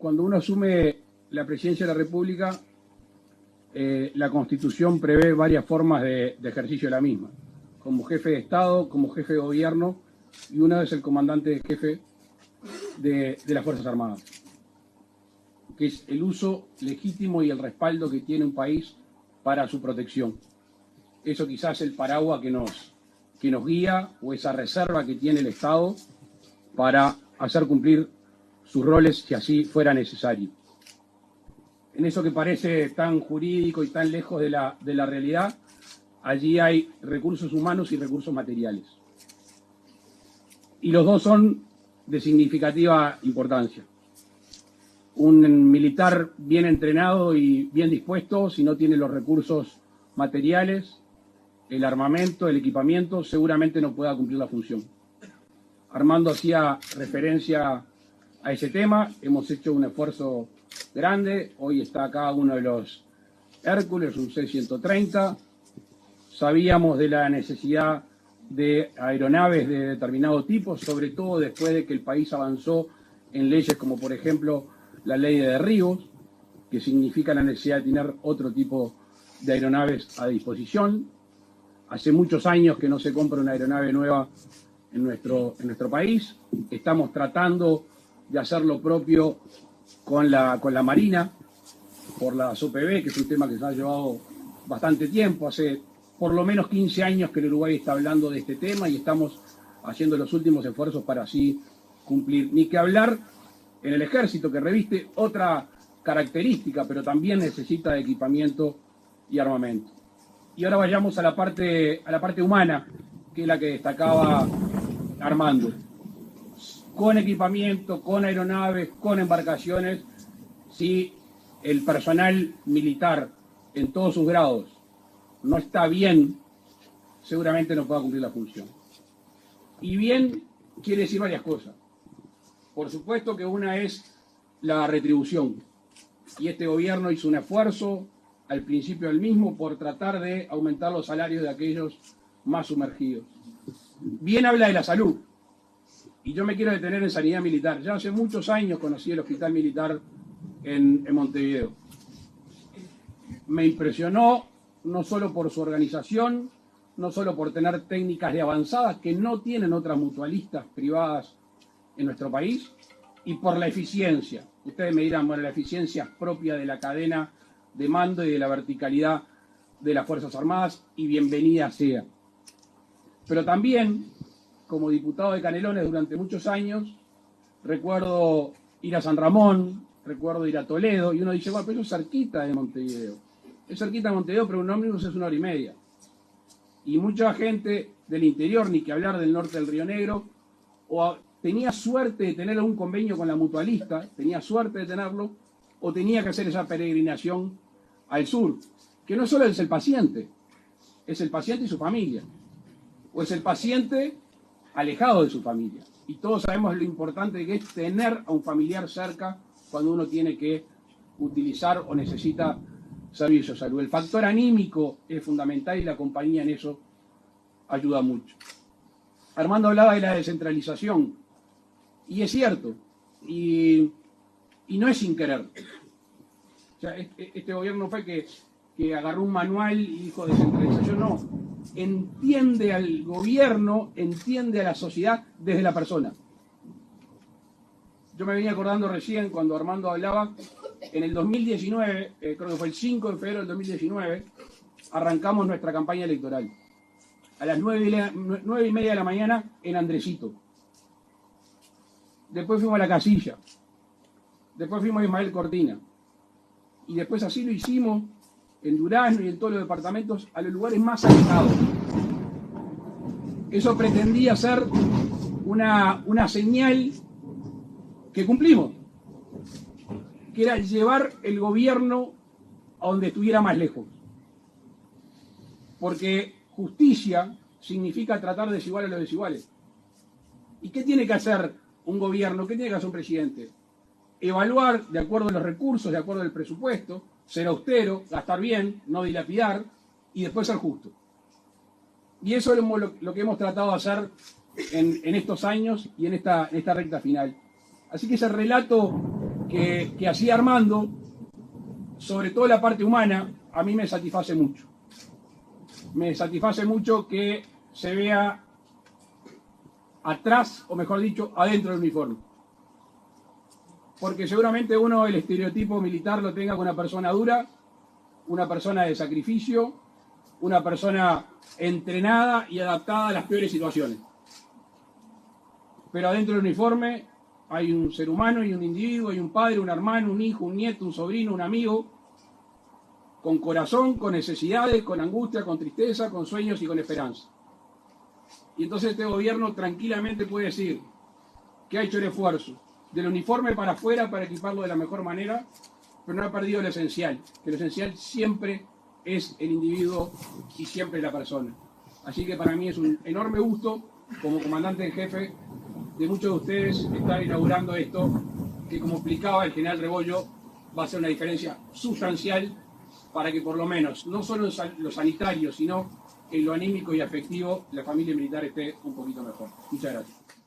cuando uno asume la presidencia de la República, la Constitución prevé varias formas de ejercicio de la misma, como jefe de Estado, como jefe de gobierno, y uno es el comandante jefe de las Fuerzas Armadas, que es el uso legítimo y el respaldo que tiene un país para su protección. Eso quizás es el paraguas que nos guía, o esa reserva que tiene el Estado para hacer cumplir sus roles si así fuera necesario. En eso que parece tan jurídico y tan lejos de la realidad, allí hay recursos humanos y recursos materiales. Y los dos son de significativa importancia. Un militar bien entrenado y bien dispuesto, si no tiene los recursos materiales, el armamento, el equipamiento, seguramente no pueda cumplir la función. Armando hacía referencia a ese tema, hemos hecho un esfuerzo grande, hoy está acá uno de los Hércules, un C-130, sabíamos de la necesidad de aeronaves de determinado tipo, sobre todo después de que el país avanzó en leyes como por ejemplo la ley de derribos, que significa la necesidad de tener otro tipo de aeronaves a disposición. Hace muchos años que no se compra una aeronave nueva en nuestro país. Estamos tratando de hacer lo propio con la Marina, por las OPB, que es un tema que se ha llevado bastante tiempo. Hace por lo menos 15 años que el Uruguay está hablando de este tema y estamos haciendo los últimos esfuerzos para así cumplir. Ni que hablar en el Ejército, que reviste otra característica, pero también necesita de equipamiento y armamento. Y ahora vayamos a la parte humana, que es la que destacaba Armando. Con equipamiento, con aeronaves, con embarcaciones, si el personal militar en todos sus grados no está bien, seguramente no pueda cumplir la función. Y bien quiere decir varias cosas. Por supuesto que una es la retribución. Y este gobierno hizo un esfuerzo al principio del mismo por tratar de aumentar los salarios de aquellos más sumergidos. Bien habla de la salud. Y yo me quiero detener en sanidad militar. Ya hace muchos años conocí el hospital militar en Montevideo. Me impresionó no solo por su organización, no solo por tener técnicas de avanzadas que no tienen otras mutualistas privadas en nuestro país, y por la eficiencia. Ustedes me dirán, bueno, la eficiencia es propia de la cadena de mando y de la verticalidad de las Fuerzas Armadas, y bienvenida sea. Pero también, como diputado de Canelones durante muchos años, recuerdo ir a San Ramón, recuerdo ir a Toledo, y uno dice, bueno, pero eso es cerquita de Montevideo. Es cerquita de Montevideo, pero un ómnibus es 1 hora y media. Y mucha gente del interior, ni que hablar del norte del Río Negro, tenía suerte de tener un convenio con la mutualista, tenía suerte de tenerlo, o tenía que hacer esa peregrinación al sur, que no solo es el paciente y su familia, o es el paciente alejado de su familia. Y todos sabemos lo importante que es tener a un familiar cerca cuando uno tiene que utilizar o necesita servicios de salud. El factor anímico es fundamental y la compañía en eso ayuda mucho. Armando hablaba de la descentralización, y es cierto, y no es sin querer. O sea, este gobierno fue que agarró un manual y dijo descentralización, no. Entiende al gobierno, entiende a la sociedad desde la persona. Yo me venía acordando recién cuando Armando hablaba, en el 2019, creo que fue el 5 de febrero del 2019, arrancamos nuestra campaña electoral. A las 9:30 de la mañana en Andresito. Después fuimos a La Casilla. Después fuimos a Ismael Cortina. Y después así lo hicimos en Durazno y en todos los departamentos, a los lugares más alejados. Eso pretendía ser una señal que cumplimos, que era llevar el gobierno a donde estuviera más lejos. Porque justicia significa tratar de desigual a los desiguales. ¿Y qué tiene que hacer un gobierno? ¿Qué tiene que hacer un presidente? Evaluar de acuerdo a los recursos, de acuerdo al presupuesto, ser austero, gastar bien, no dilapidar, y después ser justo. Y eso es lo que hemos tratado de hacer en estos años y en esta recta final. Así que ese relato que así armando, sobre todo la parte humana, a mí me satisface mucho. Me satisface mucho que se vea atrás, o mejor dicho, adentro del uniforme. Porque seguramente uno el estereotipo militar lo tenga con una persona dura, una persona de sacrificio, una persona entrenada y adaptada a las peores situaciones. Pero adentro del uniforme hay un ser humano, hay un individuo, hay un padre, un hermano, un hijo, un nieto, un sobrino, un amigo, con corazón, con necesidades, con angustia, con tristeza, con sueños y con esperanza. Y entonces este gobierno tranquilamente puede decir que ha hecho el esfuerzo del uniforme para afuera para equiparlo de la mejor manera, pero no ha perdido lo esencial, que lo esencial siempre es el individuo y siempre la persona. Así que para mí es un enorme gusto, como comandante en jefe de muchos de ustedes, estar inaugurando esto, que como explicaba el general Rebollo, va a ser una diferencia sustancial para que por lo menos, no solo en lo sanitario, sino en lo anímico y afectivo, la familia militar esté un poquito mejor. Muchas gracias.